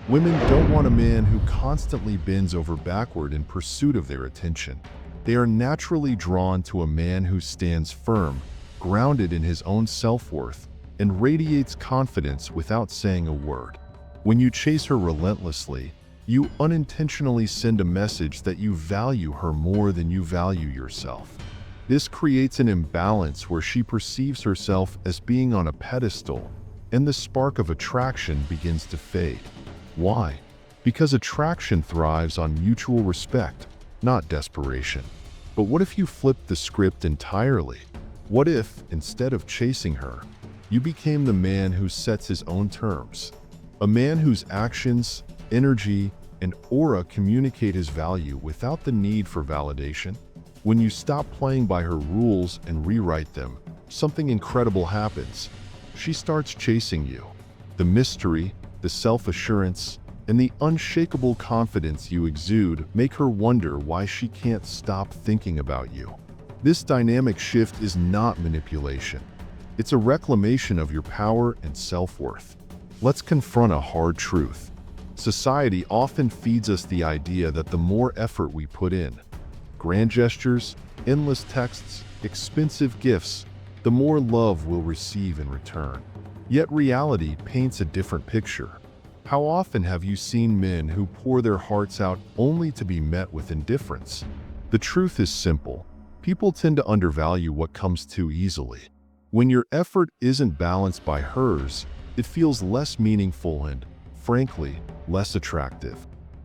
Women don't want a man who constantly bends over backward in pursuit of their attention. They are naturally drawn to a man who stands firm, grounded in his own self-worth, and radiates confidence without saying a word. When you chase her relentlessly, you unintentionally send a message that you value her more than you value yourself. This creates an imbalance where she perceives herself as being on a pedestal, and the spark of attraction begins to fade. Why? Because attraction thrives on mutual respect, not desperation. But what if you flipped the script entirely? What if, instead of chasing her, you became the man who sets his own terms? A man whose actions, energy, and aura communicate his value without the need for validation? When you stop playing by her rules and rewrite them, something incredible happens. She starts chasing you. The mystery, the self-assurance, and the unshakable confidence you exude make her wonder why she can't stop thinking about you. This dynamic shift is not manipulation. It's a reclamation of your power and self-worth. Let's confront a hard truth. Society often feeds us the idea that the more effort we put in, grand gestures, endless texts, expensive gifts, the more love we'll receive in return. Yet reality paints a different picture. How often have you seen men who pour their hearts out only to be met with indifference? The truth is simple. People tend to undervalue what comes too easily. When your effort isn't balanced by hers, it feels less meaningful and, frankly, less attractive.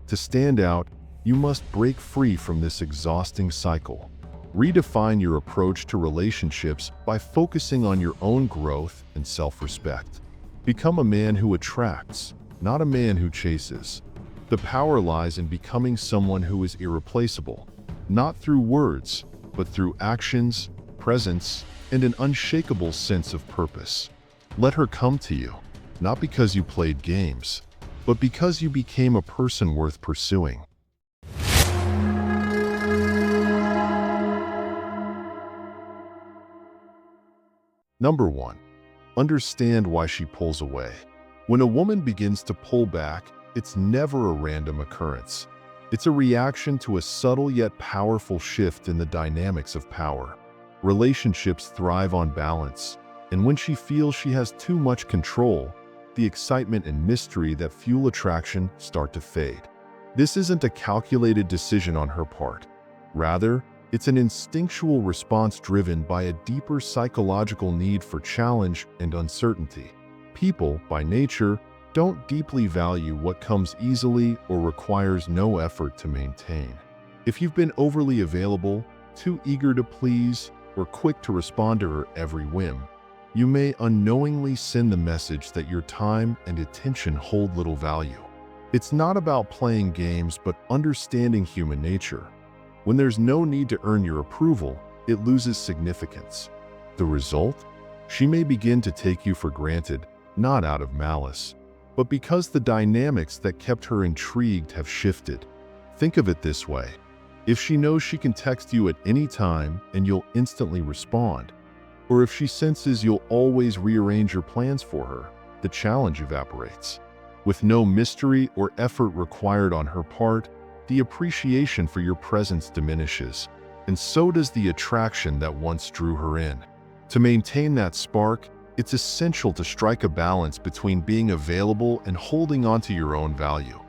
To stand out, you must break free from this exhausting cycle. Redefine your approach to relationships by focusing on your own growth and self-respect. Become a man who attracts, not a man who chases. The power lies in becoming someone who is irreplaceable, not through words, but through actions, presence, and an unshakable sense of purpose. Let her come to you, not because you played games, but because you became a person worth pursuing. Number 1. Understand why she pulls away. When a woman begins to pull back, it's never a random occurrence. It's a reaction to a subtle yet powerful shift in the dynamics of power. Relationships thrive on balance, and when she feels she has too much control, the excitement and mystery that fuel attraction start to fade. This isn't a calculated decision on her part. Rather, it's an instinctual response driven by a deeper psychological need for challenge and uncertainty. People, by nature, don't deeply value what comes easily or requires no effort to maintain. If you've been overly available, too eager to please, or quick to respond to her every whim, you may unknowingly send the message that your time and attention hold little value. It's not about playing games, but understanding human nature. When there's no need to earn your approval, it loses significance. The result? She may begin to take you for granted, not out of malice, but because the dynamics that kept her intrigued have shifted. Think of it this way. If she knows she can text you at any time and you'll instantly respond, or if she senses you'll always rearrange your plans for her, the challenge evaporates. With no mystery or effort required on her part, the appreciation for your presence diminishes, and so does the attraction that once drew her in. To maintain that spark, it's essential to strike a balance between being available and holding on to your own value,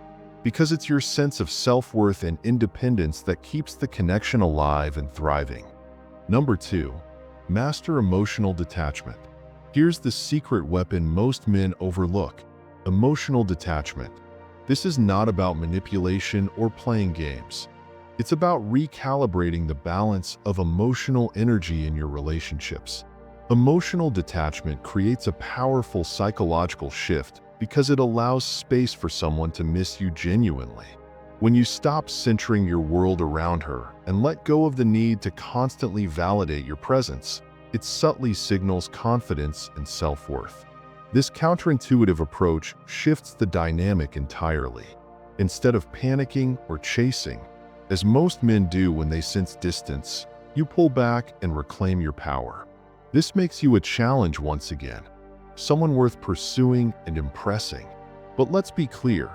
because it's your sense of self-worth and independence that keeps the connection alive and thriving. Number 2. Master emotional detachment. Here's the secret weapon most men overlook: emotional detachment. This is not about manipulation or playing games. It's about recalibrating the balance of emotional energy in your relationships. Emotional detachment creates a powerful psychological shift because it allows space for someone to miss you genuinely. When you stop centering your world around her and let go of the need to constantly validate your presence, it subtly signals confidence and self-worth. This counterintuitive approach shifts the dynamic entirely. Instead of panicking or chasing, as most men do when they sense distance, you pull back and reclaim your power. This makes you a challenge once again, someone worth pursuing and impressing. But let's be clear,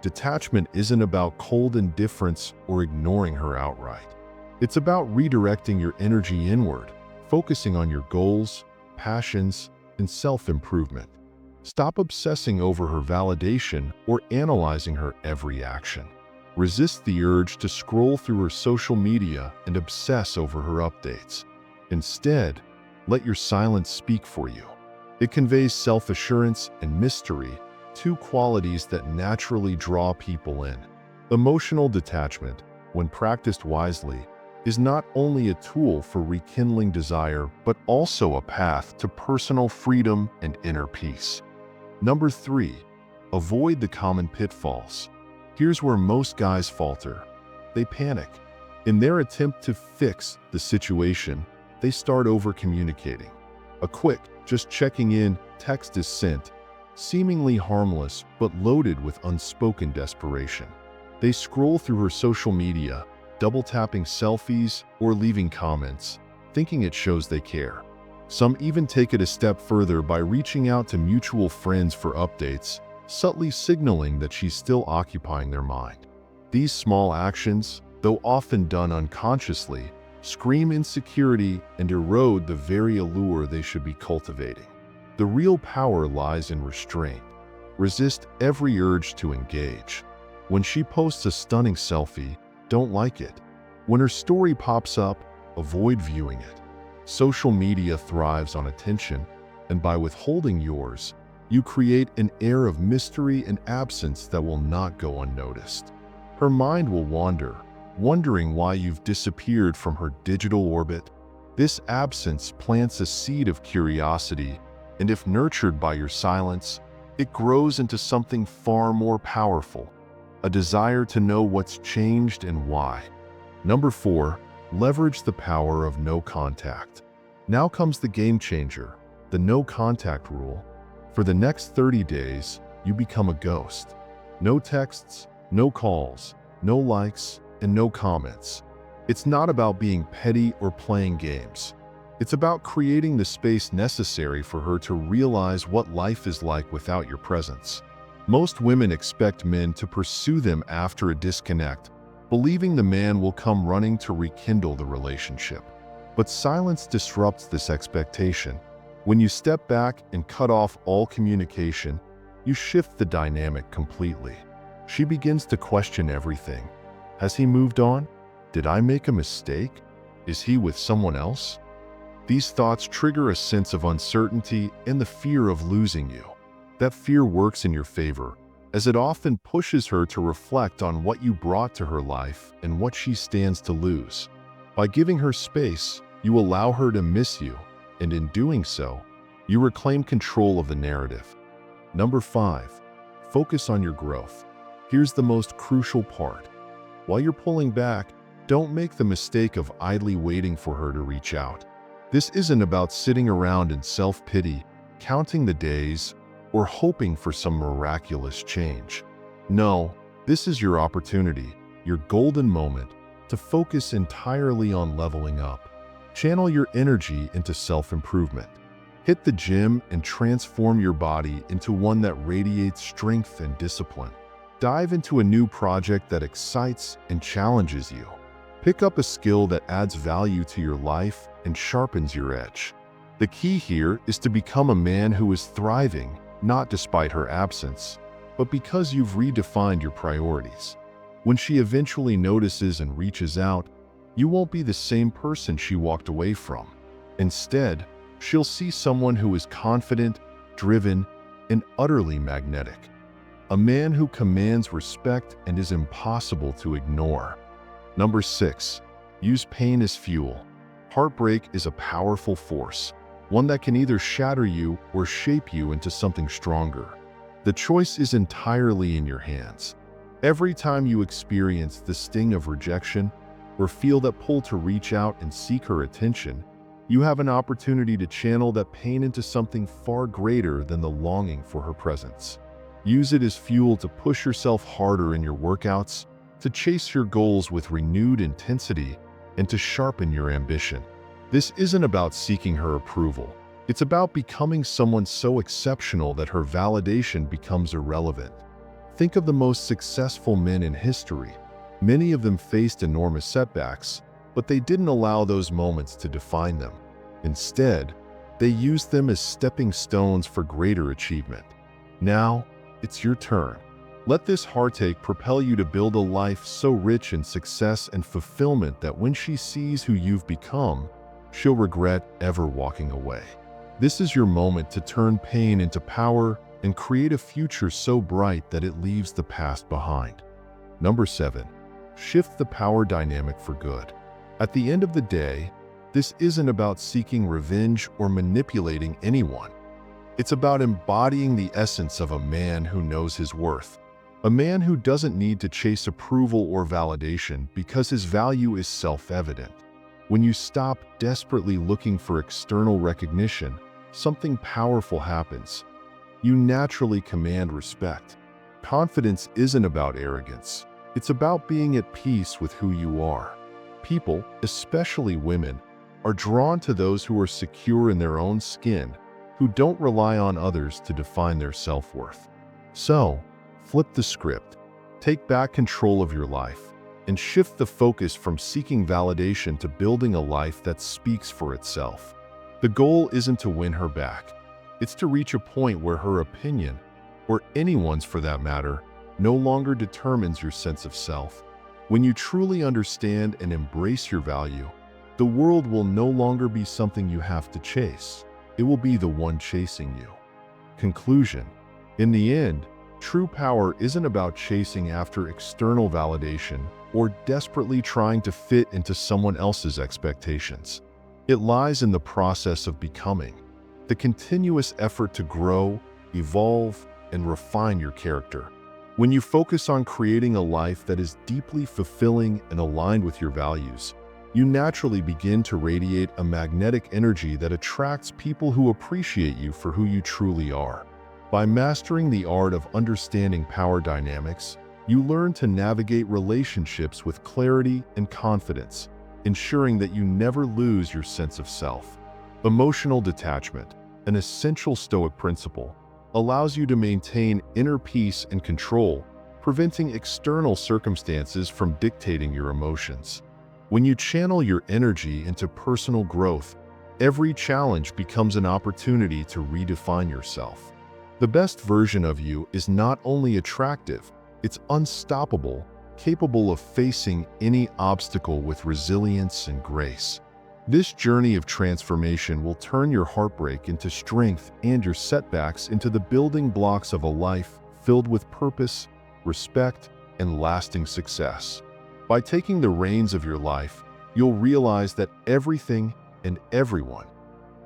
Detachment isn't about cold indifference or ignoring her outright. It's about redirecting your energy inward, focusing on your goals, passions, and self-improvement. Stop obsessing over her validation or analyzing her every action. Resist the urge to scroll through her social media and obsess over her updates. Instead, let your silence speak for you. It conveys self-assurance and mystery, two qualities that naturally draw people in. Emotional detachment, when practiced wisely, is not only a tool for rekindling desire, but also a path to personal freedom and inner peace. Number 3, avoid the common pitfalls. Here's where most guys falter. They panic. In their attempt to fix the situation, they start over-communicating. A quick, just checking in, text is sent, seemingly harmless but loaded with unspoken desperation. They scroll through her social media, double-tapping selfies or leaving comments, thinking it shows they care. Some even take it a step further by reaching out to mutual friends for updates, subtly signaling that she's still occupying their mind. These small actions, though often done unconsciously, scream insecurity and erode the very allure they should be cultivating. The real power lies in restraint. Resist every urge to engage. When she posts a stunning selfie, don't like it. When her story pops up, avoid viewing it. Social media thrives on attention, and by withholding yours, you create an air of mystery and absence that will not go unnoticed. Her mind will wander, wondering why you've disappeared from her digital orbit. This absence plants a seed of curiosity, and if nurtured by your silence, it grows into something far more powerful, a desire to know what's changed and why. Number 4, leverage the power of no contact. Now comes the game changer, the no contact rule. For the next 30 days, you become a ghost. No texts, no calls, no likes, and no comments. It's not about being petty or playing games. It's about creating the space necessary for her to realize what life is like without your presence. Most women expect men to pursue them after a disconnect, believing the man will come running to rekindle the relationship. But silence disrupts this expectation. When you step back and cut off all communication, you shift the dynamic completely. She begins to question everything. Has he moved on? Did I make a mistake? Is he with someone else? These thoughts trigger a sense of uncertainty and the fear of losing you. That fear works in your favor, as it often pushes her to reflect on what you brought to her life and what she stands to lose. By giving her space, you allow her to miss you, and in doing so, you reclaim control of the narrative. Number 5, focus on your growth. Here's the most crucial part. While you're pulling back, don't make the mistake of idly waiting for her to reach out. This isn't about sitting around in self-pity, counting the days, or hoping for some miraculous change. No, this is your opportunity, your golden moment, to focus entirely on leveling up. Channel your energy into self-improvement. Hit the gym and transform your body into one that radiates strength and discipline. Dive into a new project that excites and challenges you. Pick up a skill that adds value to your life and sharpens your edge. The key here is to become a man who is thriving, not despite her absence, but because you've redefined your priorities. When she eventually notices and reaches out, you won't be the same person she walked away from. Instead, she'll see someone who is confident, driven, and utterly magnetic. A man who commands respect and is impossible to ignore. Number 6, use pain as fuel. Heartbreak is a powerful force, one that can either shatter you or shape you into something stronger. The choice is entirely in your hands. Every time you experience the sting of rejection or feel that pull to reach out and seek her attention, you have an opportunity to channel that pain into something far greater than the longing for her presence. Use it as fuel to push yourself harder in your workouts, to chase your goals with renewed intensity, and to sharpen your ambition. This isn't about seeking her approval. It's about becoming someone so exceptional that her validation becomes irrelevant. Think of the most successful men in history. Many of them faced enormous setbacks, but they didn't allow those moments to define them. Instead, they used them as stepping stones for greater achievement. Now, it's your turn. Let this heartache propel you to build a life so rich in success and fulfillment that when she sees who you've become, she'll regret ever walking away. This is your moment to turn pain into power and create a future so bright that it leaves the past behind. Number 7. Shift the power dynamic for good. At the end of the day, this isn't about seeking revenge or manipulating anyone. It's about embodying the essence of a man who knows his worth. A man who doesn't need to chase approval or validation because his value is self-evident. When you stop desperately looking for external recognition, something powerful happens. You naturally command respect. Confidence isn't about arrogance. It's about being at peace with who you are. People, especially women, are drawn to those who are secure in their own skin, who don't rely on others to define their self-worth. So, flip the script. Take back control of your life and shift the focus from seeking validation to building a life that speaks for itself. The goal isn't to win her back. It's to reach a point where her opinion, or anyone's for that matter, no longer determines your sense of self. When you truly understand and embrace your value, the world will no longer be something you have to chase. It will be the one chasing you. Conclusion. In the end, true power isn't about chasing after external validation or desperately trying to fit into someone else's expectations. It lies in the process of becoming, the continuous effort to grow, evolve, and refine your character. When you focus on creating a life that is deeply fulfilling and aligned with your values, you naturally begin to radiate a magnetic energy that attracts people who appreciate you for who you truly are. By mastering the art of understanding power dynamics, you learn to navigate relationships with clarity and confidence, ensuring that you never lose your sense of self. Emotional detachment, an essential Stoic principle, allows you to maintain inner peace and control, preventing external circumstances from dictating your emotions. When you channel your energy into personal growth, every challenge becomes an opportunity to redefine yourself. The best version of you is not only attractive, it's unstoppable, capable of facing any obstacle with resilience and grace. This journey of transformation will turn your heartbreak into strength and your setbacks into the building blocks of a life filled with purpose, respect, and lasting success. By taking the reins of your life, you'll realize that everything and everyone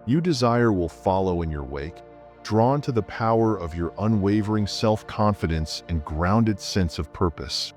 you desire will follow in your wake, drawn to the power of your unwavering self-confidence and grounded sense of purpose.